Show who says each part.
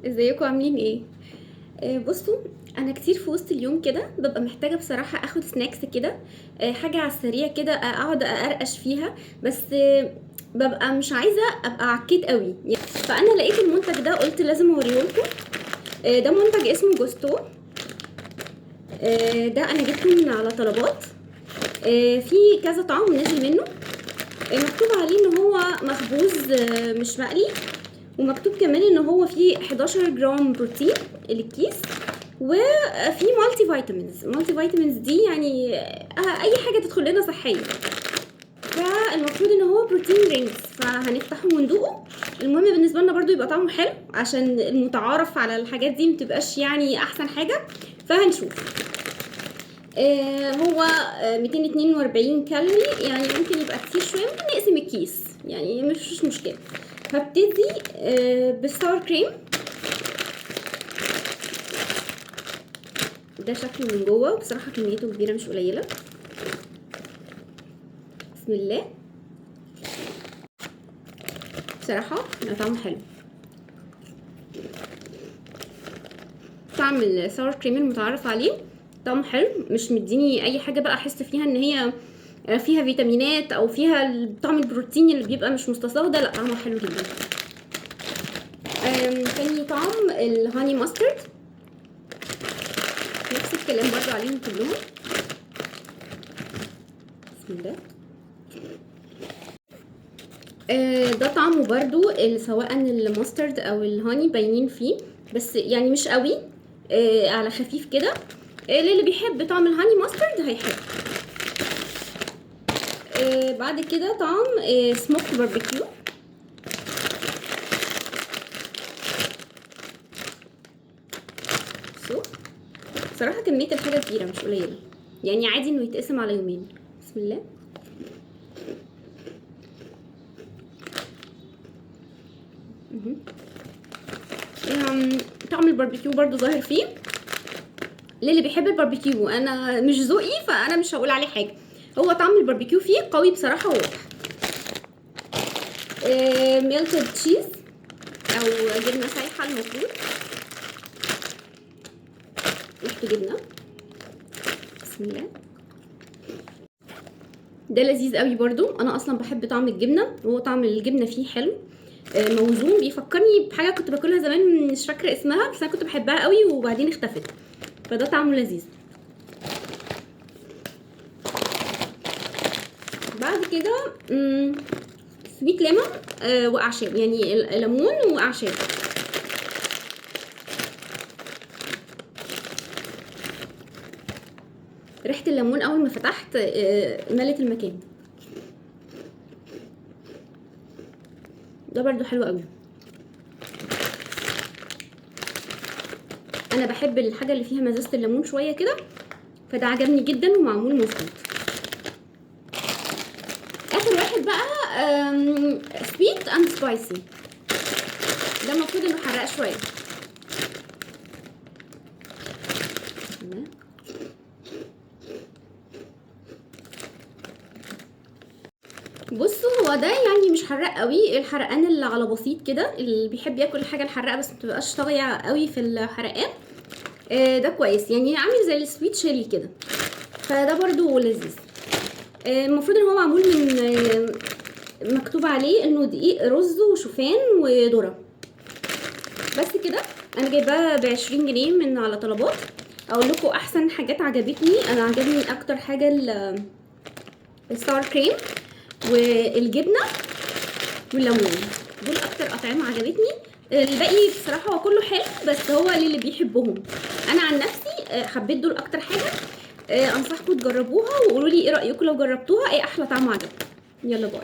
Speaker 1: ازيكم عاملين ايه؟ بصوا، انا كتير في وسط اليوم كده ببقى محتاجه بصراحه اخد سناكس كده. حاجه على السريع كده، اقعد اقرقش فيها. بس ببقى مش عايزه ابقى عكيت قوي فانا لقيت المنتج ده قلت لازم اوريهولكم. ده منتج اسمه جوستو. ده انا جبته من على طلبات. في كذا طعم نازل منه. مكتوب عليه ان هو مخبوز، مش مقلي. ومكتوب كمان ان هو فيه 11 جرام بروتين الكيس. وفي مالتي فيتامينز دي يعني اي حاجه تدخل لنا صحيه. فالمفروض ان هو بروتين رينجز، فهنفتحه وندوقه. المهم بالنسبه لنا برضو يبقى طعمه حلو، عشان المتعارف على الحاجات دي متبقاش يعني احسن حاجه. فهنشوف. هو 242 كالوري، يعني ممكن يبقى كتير شويه، ممكن نقسم الكيس يعني مش مشكله. هبتدي بالساور كريم. ده شكله من جوه، بصراحه كميته كبيره مش قليله. بسم الله. بصراحه طعمه حلو. طعم الساور كريم المتعارف عليه طعمه حلو، مش مديني اي حاجه بقى احس فيها ان هي فيها فيتامينات او فيها طعم البروتين اللي بيبقى مش مستصاغ ده. لا، طعمه حلو جدا. تاني طعم الهاني ماسترد، نفس الكلام برضو عليهم كلهم. بسم الله. ده طعمه برضو سواء الماسترد او الهاني باينين فيه، بس يعني مش قوي. على خفيف كده. للي بيحب طعم الهاني ماسترد هيحب. بعد كده طعم سموك باربيكيو. بصراحه كميه الحاجه كبيره مش قليله، يعني عادي انه يتقسم على يومين. بسم الله. طعم الباربيكيو برضو ظاهر فيه. للي بيحب الباربيكيو، انا مش ذوقي فانا مش هقول عليه حاجه. هو طعم الباربيكيو فيه قوي بصراحه وواضح. ميلتد تشيز او جبنه سايحه المفروض. ريحته جبنه. بسم الله. ده لذيذ قوي برضو، انا اصلا بحب طعم الجبنه، وهو طعم الجبنه فيه حلو. موزون، بيفكرني بحاجه كنت باكلها زمان مش فاكره اسمها، بس انا كنت بحبها قوي وبعدين اختفت. فده طعمه لذيذ. بعد كده سويت ليمون واعشاب، يعني ليمون واعشاب. ريحه الليمون اول ما فتحت ملت المكان. ده برضو حلو قوي. انا بحب الحاجه اللي فيها مزازه الليمون شويه كده، فده عجبني جدا ومعمول مظبوط. اخر واحد بقى سويت اند سبايسي. ده المفروض انه حراق شويه. بصوا، هو ده يعني مش حراق قوي، الحرقان اللي على بسيط كده، اللي بيحب ياكل الحاجه الحراقه بس متبقاش طاغيه قوي في الحرقان. ده كويس، يعني عامل زي السويت شيري كده. فده برضو لذيذ. المفروض ان هو معمول من مكتوب عليه انه دقيق رز وشوفان وذره. بس كده. انا جايباه ب20 جنيه من على طلبات. اقول لكم احسن حاجات عجبتني، انا عجبني اكتر حاجه الساور كريم والجبنه والليمون. دول اكتر اطعمه عجبتني. الباقي بصراحه هو كله حلو، بس هو للي بيحبهم. انا عن نفسي حبيت دول اكتر حاجه. انصحكم تجربوها وقولوا لي ايه رايكم لو جربتوها، ايه احلى طعم عجبكم. يلا باي.